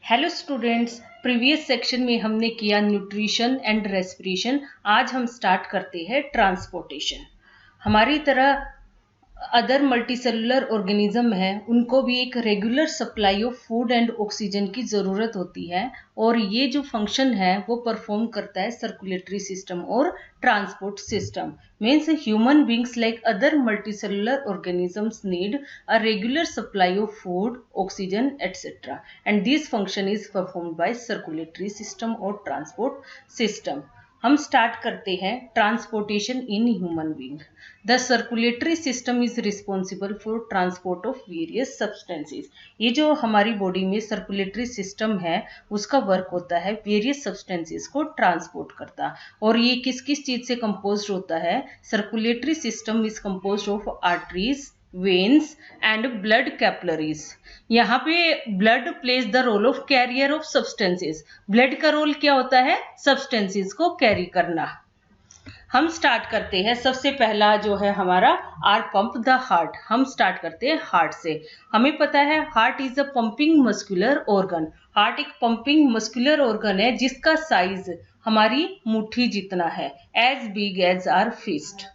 Hello students, previous section में हमने किया न्यूट्रिशन एंड रेस्पिरेशन। आज हम स्टार्ट करते हैं ट्रांसपोर्टेशन। हमारी तरह अदर मल्टीसेलुलर ऑर्गेनिज्म है, उनको भी एक regular supply of food and oxygen की ज़रूरत होती है और ये जो फंक्शन है वो परफॉर्म करता है सर्कुलेटरी सिस्टम और transport system. Means human beings like other multicellular organisms need a regular supply of food, oxygen, etc. And this function is performed by circulatory system और transport system. हम start करते हैं transportation in human being. The circulatory system is responsible for transport of various substances. ये जो हमारी body में circulatory system है उसका वर्क होता है वेरियस सब्सटेंसेस को ट्रांसपोर्ट करता। और ये किस किस चीज से कंपोज होता है? Circulatory system is compose of arteries, veins and blood capillaries. यहाँ पे blood plays the role of carrier of substances. Blood का रोल क्या होता है? सब्सटेंसेस को कैरी करना। हम स्टार्ट करते हैं, सबसे पहला जो है हमारा आर पंप द हार्ट। हम स्टार्ट करते हैं हार्ट से। हमें पता है heart is a pumping muscular organ. Heart एक पंपिंग मस्कुलर ऑर्गन है जिसका साइज हमारी मुट्ठी जितना है, as big as our fist.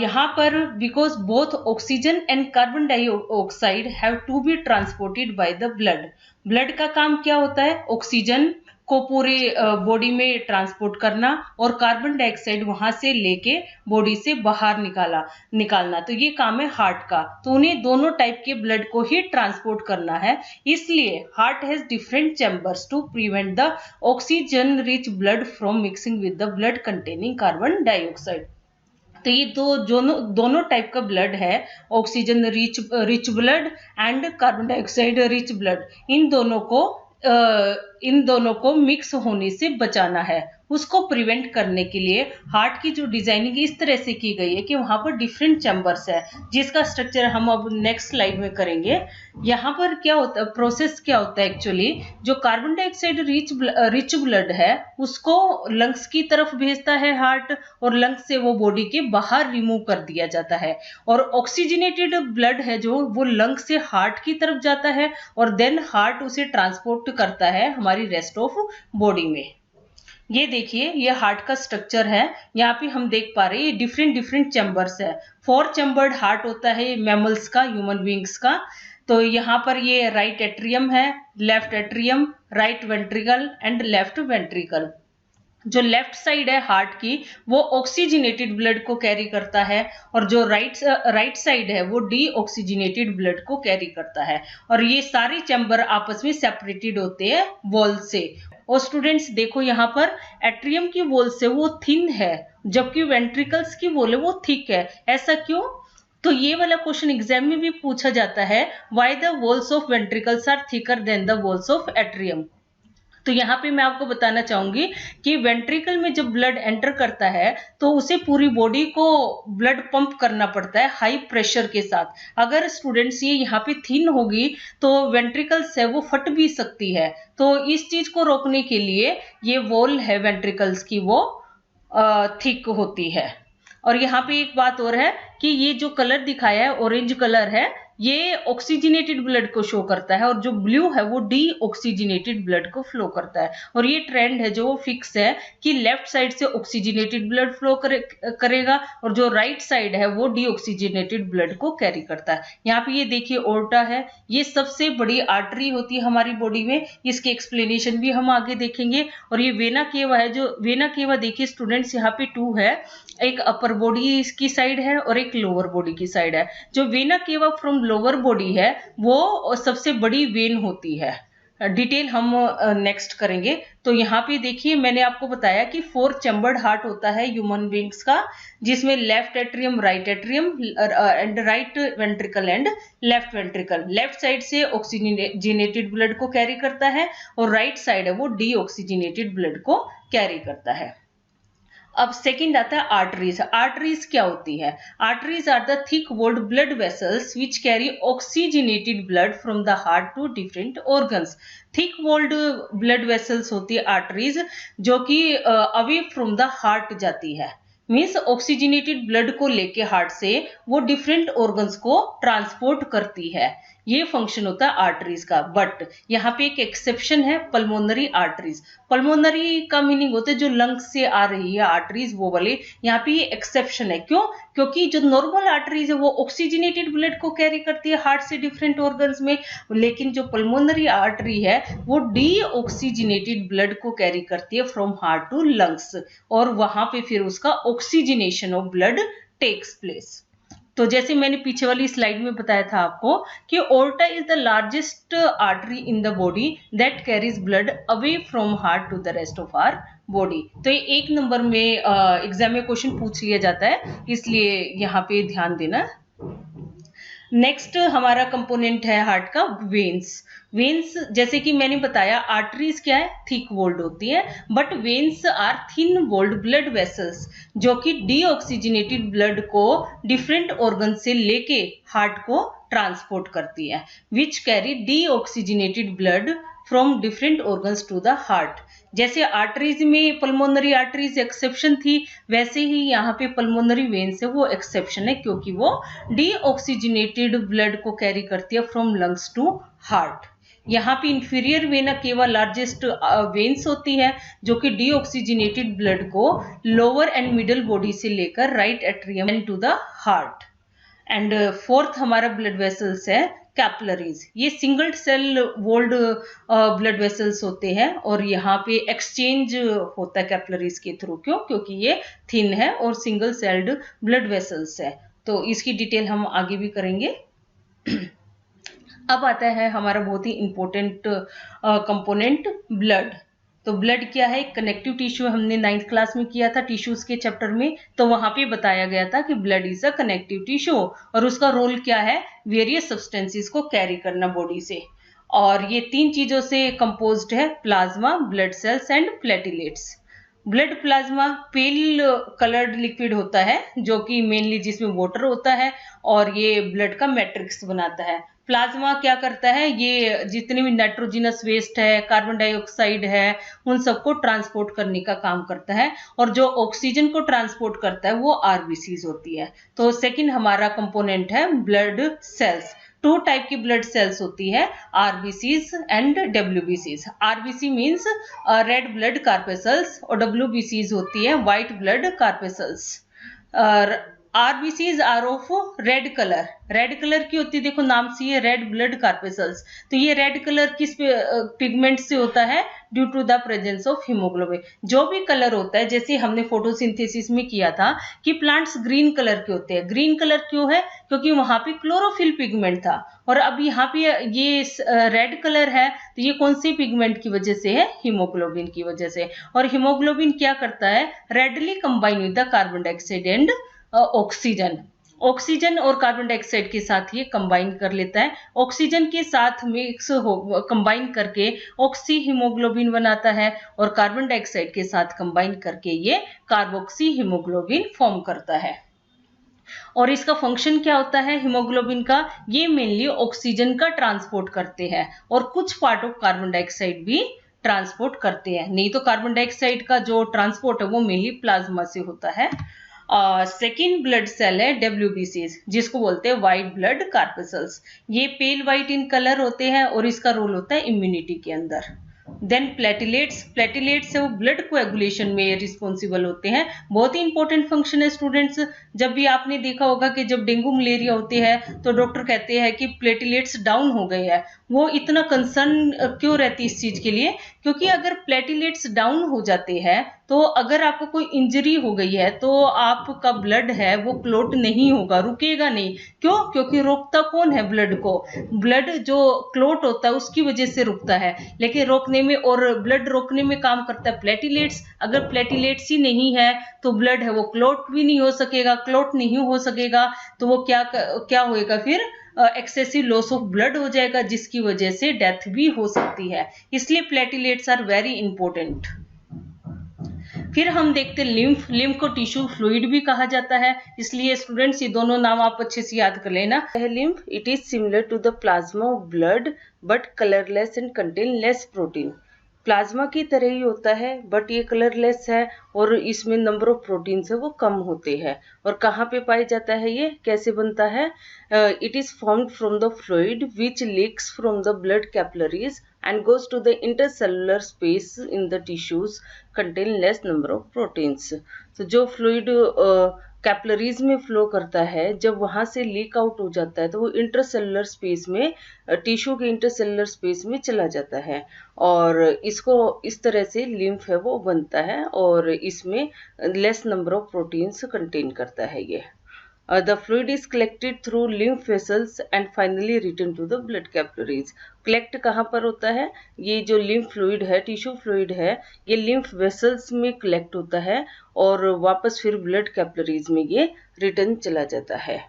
यहाँ पर because both oxygen and carbon dioxide have to be transported by the blood. Blood का काम क्या होता है? ऑक्सीजन को पूरे बॉडी में ट्रांसपोर्ट करना और कार्बन डाइऑक्साइड वहां से लेके बॉडी से बाहर निकालना। तो ये काम है हार्ट का। तो उन्हें दोनों टाइप के ब्लड को ही ट्रांसपोर्ट करना है, इसलिए heart has different chambers to prevent the oxygen rich blood from mixing with the blood containing carbon dioxide. तो ये दोनों टाइप का ब्लड है, oxygen rich blood and carbon dioxide rich blood. इन दोनों को मिक्स होने से बचाना है। उसको प्रिवेंट करने के लिए हार्ट की जो डिजाइनिंग इस तरह से की गई है कि वहां पर डिफरेंट चैम्बर्स है, जिसका स्ट्रक्चर हम अब नेक्स्ट स्लाइड में करेंगे। यहाँ पर क्या होता है, प्रोसेस क्या होता है एक्चुअली, जो कार्बन डाइऑक्साइड रिच ब्लड है उसको लंग्स की तरफ भेजता है हार्ट, और लंग्स से वो बॉडी के बाहर रिमूव कर दिया जाता है। और ऑक्सीजनेटेड ब्लड है जो वो लंग से हार्ट की तरफ जाता है और देन हार्ट उसे ट्रांसपोर्ट करता है हमारी रेस्ट ऑफ बॉडी में। ये देखिए, ये हार्ट का स्ट्रक्चर है। यहाँ पे हम देख पा रहे हैं ये डिफरेंट चैम्बर्स है। 4 चैम्बर्ड हार्ट होता है मैमल्स का, ह्यूमन बींग्स का। तो यहाँ पर ये राइट एट्रियम है, left atrium, right ventricle and left ventricle. जो लेफ्ट साइड है हार्ट की वो ऑक्सीजनेटेड ब्लड को कैरी करता है और जो राइट साइड है वो डी ऑक्सीजनेटेड ब्लड को कैरी करता है। और ये सारे चैम्बर आपस में सेपरेटेड होते हैं वॉल से। और स्टूडेंट्स देखो, यहाँ पर एट्रियम की वॉल से वो थिन है जबकि वेंट्रिकल्स की वॉल है वो थिक है। ऐसा क्यों? तो ये वाला क्वेश्चन एग्जाम में भी पूछा जाता है, why the walls of ventricles are thicker than the walls of atrium. तो यहाँ पे मैं आपको बताना चाहूंगी कि वेंट्रिकल में जब ब्लड एंटर करता है तो उसे पूरी बॉडी को ब्लड पंप करना पड़ता है हाई प्रेशर के साथ। अगर स्टूडेंट्स ये यहाँ पे थिन होगी तो वेंट्रिकल्स है वो फट भी सकती है। तो इस चीज को रोकने के लिए ये वॉल है वेंट्रिकल्स की वो थिक होती है। और यहाँ पे एक बात और है कि ये जो कलर दिखाया है ऑरेंज कलर है, ये ऑक्सीजनेटेड ब्लड को शो करता है और जो ब्लू है वो डी ऑक्सीजनेटेड ब्लड को फ्लो करता है। और ये ट्रेंड है जो फिक्स है कि लेफ्ट साइड से ऑक्सीजनेटेड ब्लड फ्लो करेगा और जो राइट साइड है वो डी ऑक्सीजनेटेड ब्लड को कैरी करता है। यहाँ पे ये देखिए ओर्टा है, ये सबसे बड़ी आर्टरी होती है हमारी बॉडी में। इसके एक्सप्लेनेशन भी हम आगे देखेंगे। और ये वेना केवा है, जो वेना केवा देखिए स्टूडेंट्स यहाँ पे 2 है, एक अपर बॉडी की साइड है और एक लोअर बॉडी की साइड है। जो vena cava from lower body है वो सबसे बड़ी वेन होती है। डिटेल हम नेक्स्ट करेंगे। तो यहाँ पे देखिए मैंने आपको बताया कि 4 चैम्बर्ड हार्ट होता है ह्यूमन बींग्स का, जिसमें left atrium, right atrium and right ventricle and left ventricle. Left side से ऑक्सीजनेटेड ब्लड को कैरी करता है और राइट साइड है वो डी ऑक्सीजनेटेड ब्लड को कैरी करता है। अब सेकंड आता है आर्टरीज। आर्टरीज क्या होती है? Arteries are the thick walled blood vessels which carry oxygenated blood from the heart to different organs. Thick walled blood vessels होती है आर्टरीज, जो कि अवे फ्रॉम द हार्ट जाती है। मीन्स ऑक्सीजनेटेड ब्लड को लेके हार्ट से वो डिफरेंट ऑर्गन्स को ट्रांसपोर्ट करती है, ये फंक्शन होता है आर्टरीज का। बट यहाँ पे एक एक्सेप्शन है, पल्मोनरी आर्टरीज। पल्मोनरी का मीनिंग होता है जो लंग्स से आ रही है आर्टरीज, वो वाले। यहाँ पे ये एक्सेप्शन है, क्यों? क्योंकि जो नॉर्मल आर्टरीज है वो ऑक्सीजनेटेड ब्लड को कैरी करती है हार्ट से डिफरेंट ऑर्गन्स में, लेकिन जो पल्मोनरी आर्टरी है वो डीऑक्सीजनेटेड ब्लड को कैरी करती है फ्रॉम हार्ट टू लंग्स, और वहां पे फिर उसका oxygenation of blood takes place. तो जैसे मैंने पीछे वाली स्लाइड में बताया था आपको कि aorta is the largest artery in the body that carries blood away from heart to the rest of our body. तो ये 1 नंबर में एग्जाम में क्वेश्चन पूछ लिया जाता है, इसलिए यहाँ पे ध्यान देना। नेक्स्ट हमारा कंपोनेंट है हार्ट का वेन्स। वेन्स जैसे कि मैंने बताया आर्टरीज क्या है, थिक वॉल्ड होती है, but veins are thin walled blood vessels जो कि डीऑक्सीजनेटेड ब्लड को डिफरेंट ऑर्गन से लेके हार्ट को ट्रांसपोर्ट करती है, which carry deoxygenated blood from different organs to the heart. जैसे आर्टरीज में पल्मोनरी आर्टरीज एक्सेप्शन थी, वैसे ही यहाँ पे पल्मोनरी वेन्स है वो एक्सेप्शन है, क्योंकि वो डीऑक्सीजनेटेड ब्लड को कैरी करती है फ्रॉम लंग्स टू हार्ट। यहाँ पे inferior vena cava largest veins होती है जो कि डीऑक्सीजनेटेड ब्लड को लोअर एंड मिडल बॉडी से लेकर right atrium to the heart. And fourth हमारा ब्लड वेसल्स है कैपिलरीज। ये single cell walled blood vessels होते हैं और यहाँ पे एक्सचेंज होता है कैपिलरीज के थ्रू। क्यों? क्योंकि ये थिन है और सिंगल सेल्ड ब्लड वेसल्स है। तो इसकी डिटेल हम आगे भी करेंगे। अब आता है हमारा बहुत ही इंपॉर्टेंट कंपोनेंट ब्लड। तो ब्लड क्या है? Connective tissue. हमने 9th क्लास में किया था टिश्यूज के चैप्टर में, तो वहां पे बताया गया था कि blood is a connective tissue और उसका रोल क्या है? वेरियस सब्सटेंसेस को कैरी करना बॉडी से। और ये 3 चीजों से कंपोज्ड है, plasma, blood cells and platelets. Blood plasma pale coloured liquid होता है जो कि मेनली जिसमें वाटर होता है और ये ब्लड का मैट्रिक्स बनाता है। प्लाज्मा क्या करता है? ये जितने भी नाइट्रोजिनस वेस्ट है, कार्बन डाइऑक्साइड है, उन सबको ट्रांसपोर्ट करने का काम करता है और जो ऑक्सीजन को ट्रांसपोर्ट करता है वो आरबीसीज होती है। तो सेकंड हमारा कंपोनेंट है ब्लड सेल्स। 2 टाइप की ब्लड सेल्स होती है, आरबीसीज एंड डब्ल्यूबीसीज। RBC means red blood corpuscles और डब्ल्यूबीसीज होती है white blood corpuscles. RBCs are of red colour. Red colour की होती है, देखो नाम से ये रेड ब्लड कार्पेसल्स। तो ये रेड कलर किस पिगमेंट से होता है? Due to the presence of haemoglobin. जो भी कलर होता है, जैसे हमने फोटोसिंथेसिस में किया था कि प्लांट्स ग्रीन कलर के होते हैं। ग्रीन कलर क्यों है? क्योंकि वहां पे क्लोरोफिल पिगमेंट था। और अब यहाँ पे ये रेड कलर है, तो ये कौन सी पिगमेंट की वजह से है? हीमोग्लोबिन की वजह से। और हीमोग्लोबिन क्या करता है? Readily combine with the carbon dioxide and oxygen. Oxygen और कार्बन डाइऑक्साइड के साथ ये कंबाइन कर लेता है। ऑक्सीजन के साथ मिक्स हो कंबाइन करके ऑक्सी हीमोग्लोबिन बनाता है और कार्बन डाइऑक्साइड के साथ कंबाइन करके ये कार्बोक्सी हीमोग्लोबिन फॉर्म करता है। और इसका फंक्शन क्या होता है हीमोग्लोबिन का? ये मेनली ऑक्सीजन का ट्रांसपोर्ट करते हैं और कुछ पार्ट ऑफ कार्बन डाइऑक्साइड भी ट्रांसपोर्ट करते हैं। नहीं तो कार्बन डाइऑक्साइड का जो ट्रांसपोर्ट है वो मेनली प्लाज्मा से होता है। सेकेंड ब्लड सेल है डब्ल्यूबीसीज, जिसको बोलते हैं व्हाइट ब्लड कार्पेसल्स। ये पेल व्हाइट इन कलर होते हैं और इसका रोल होता है इम्यूनिटी के अंदर। Then platelets. प्लेटिलेट्स है वो ब्लड कोएगुलेशन में रिस्पॉन्सिबल होते हैं। बहुत ही इंपॉर्टेंट फंक्शन है स्टूडेंट्स। जब भी आपने देखा होगा कि जब डेंगू मलेरिया होती है तो डॉक्टर कहते हैं कि प्लेटिलेट्स डाउन हो गए हैं। वो इतना कंसर्न क्यों रहती है इस चीज के लिए? क्योंकि अगर प्लेटिलेट्स डाउन हो जाते हैं तो अगर आपको कोई इंजरी हो गई है तो आपका ब्लड है वो क्लोट नहीं होगा, रुकेगा नहीं। क्यों? क्योंकि रोकता कौन है ब्लड को? ब्लड जो क्लोट होता है उसकी वजह से रुकता है, लेकिन रोकने में और ब्लड रोकने में काम करता है प्लेटिलेट्स। अगर प्लेटिलेट्स ही नहीं है तो ब्लड है वो क्लोट भी नहीं हो सकेगा। क्लोट नहीं हो सकेगा तो वो क्या होएगा फिर? एक्सेसिव लॉस ऑफ ब्लड हो जाएगा, जिसकी वजह से डेथ भी हो सकती है। इसलिए प्लेटिलेट्स आर वेरी इंपॉर्टेंट। फिर हम देखते हैं लिम्फ। लिम्फ को टिश्यू फ्लूइड भी कहा जाता है, इसलिए स्टूडेंट्स ये दोनों नाम आप अच्छे से याद कर लेना। Lymph, it is similar to the plasma of blood but colourless and contain less protein. Plasma की तरह ही होता है बट ये कलरलेस है और इसमें नंबर ऑफ प्रोटीन्स है वो कम होते हैं। और कहाँ पे पाया जाता है, ये कैसे बनता है? It is formed from the fluid which leaks from the blood capillaries and goes to the intercellular space in the tissues contain less number of proteins। तो जो फ्लूइड कैपिलरीज में फ्लो करता है, जब वहां से लीक आउट हो जाता है तो वो इंटरसेलुलर स्पेस में, टिश्यू के इंटरसेलुलर स्पेस में चला जाता है और इसको इस तरह से लिम्फ है वो बनता है और इसमें less number of proteins contain करता है ये। The fluid is collected through lymph vessels and finally returned to the blood capillaries। collect कहाँ पर होता है? ये जो lymph fluid है, टिश्यू फ्लूइड है, ये lymph vessels में collect होता है और वापस फिर blood capillaries में ये रिटर्न चला जाता है।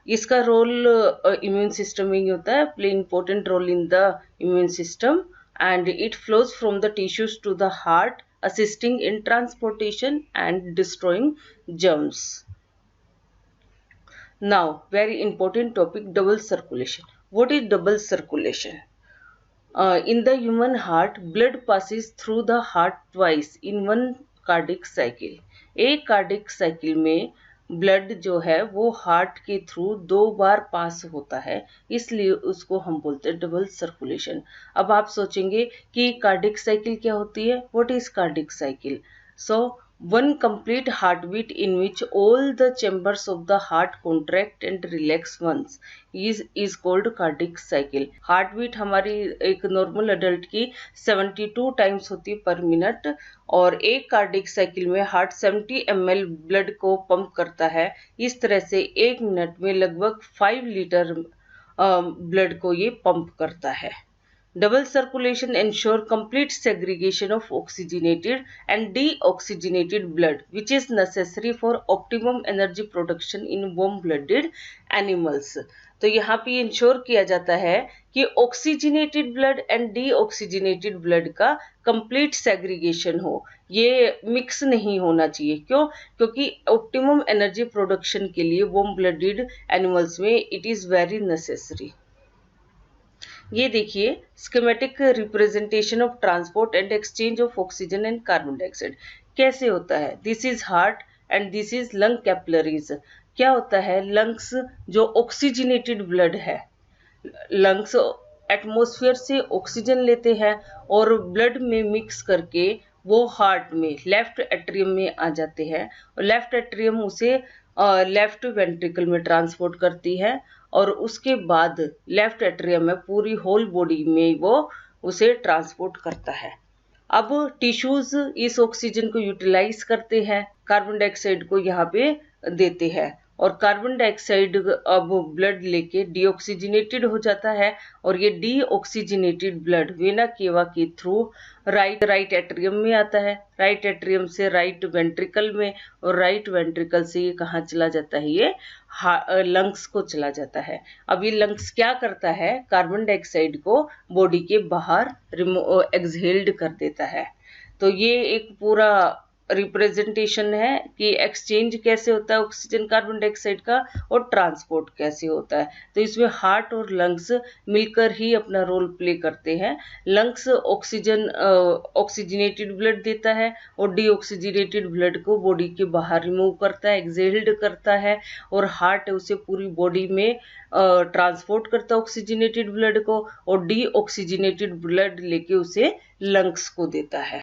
इसका रोल इम्यून सिस्टम में ही होता है, play important role in the immune system and it flows from the tissues to the heart assisting in transportation and destroying germs। Now, very important topic, double circulation। What is double circulation? In the human heart, blood passes through the heart twice in one cardiac cycle। एक cardiac cycle में blood जो है वो heart के through 2 बार पास होता है, इसलिए उसको हम बोलते हैं डबल सर्कुलेशन। अब आप सोचेंगे कि कार्डिक साइकिल क्या होती है? What is cardiac cycle? So one complete heartbeat in which all the chambers of the heart contract and relax once is called cardiac cycle। heartbeat हमारी एक नॉर्मल अडल्ट की 72 टाइम्स होती है पर मिनट और एक कार्डिक साइकिल में heart 70 ml blood को पंप करता है। इस तरह से एक मिनट में लगभग 5 लीटर ब्लड को ये पंप करता है। Double circulation ensure complete segregation of oxygenated and deoxygenated blood, which is necessary for optimum energy production in warm-blooded animals। तो यहाँ पे इंश्योर किया जाता है कि oxygenated blood and deoxygenated blood का कंप्लीट सेग्रीगेशन हो, ये मिक्स नहीं होना चाहिए। क्यों? क्योंकि ऑप्टिमम एनर्जी प्रोडक्शन के लिए वार्म ब्लडेड एनिमल्स में इट इज वेरी नेसेसरी। ये देखिए schematic representation of transport and exchange of oxygen and carbon dioxide कैसे होता है। This is heart and this is lung capillaries. क्या होता है? लंग्स जो ऑक्सीजनेटेड ब्लड है, लंग्स एटमॉस्फेयर से ऑक्सीजन लेते हैं और ब्लड में मिक्स करके वो हार्ट में लेफ्ट एट्रियम में आ जाते हैं और लेफ्ट एट्रियम उसे लेफ्ट वेंट्रिकल में ट्रांसपोर्ट करती है और उसके बाद लेफ्ट एट्रियम में पूरी होल बॉडी में वो उसे ट्रांसपोर्ट करता है। अब टिश्यूज इस ऑक्सीजन को यूटिलाइज करते हैं, कार्बन डाइऑक्साइड को यहाँ पे देते हैं और कार्बन डाइऑक्साइड अब ब्लड लेके डीऑक्सीजनेटेड हो जाता है और ये डीऑक्सीजनेटेड ब्लड वेना केवा के थ्रू राइट एट्रियम में आता है, राइट एट्रियम से राइट वेंट्रिकल में और राइट वेंट्रिकल से ये कहाँ चला जाता है? ये लंग्स को चला जाता है। अब ये लंग्स क्या करता है? कार्बन डाइऑक्साइड को बॉडी के बाहर एक्सहेल्ड कर देता है। तो ये एक पूरा रिप्रेजेंटेशन है कि एक्सचेंज कैसे होता है ऑक्सीजन कार्बन डाइऑक्साइड का और ट्रांसपोर्ट कैसे होता है। तो इसमें हार्ट और लंग्स मिलकर ही अपना रोल प्ले करते हैं। लंग्स ऑक्सीजनेटेड ब्लड देता है और डीऑक्सीजनेटेड ब्लड को बॉडी के बाहर रिमूव करता है, एक्सहेल्ड करता है और हार्ट उसे पूरी बॉडी में ट्रांसपोर्ट करता है ऑक्सीजनेटेड ब्लड को और डीऑक्सीजनेटेड ब्लड लेके उसे लंग्स को देता है।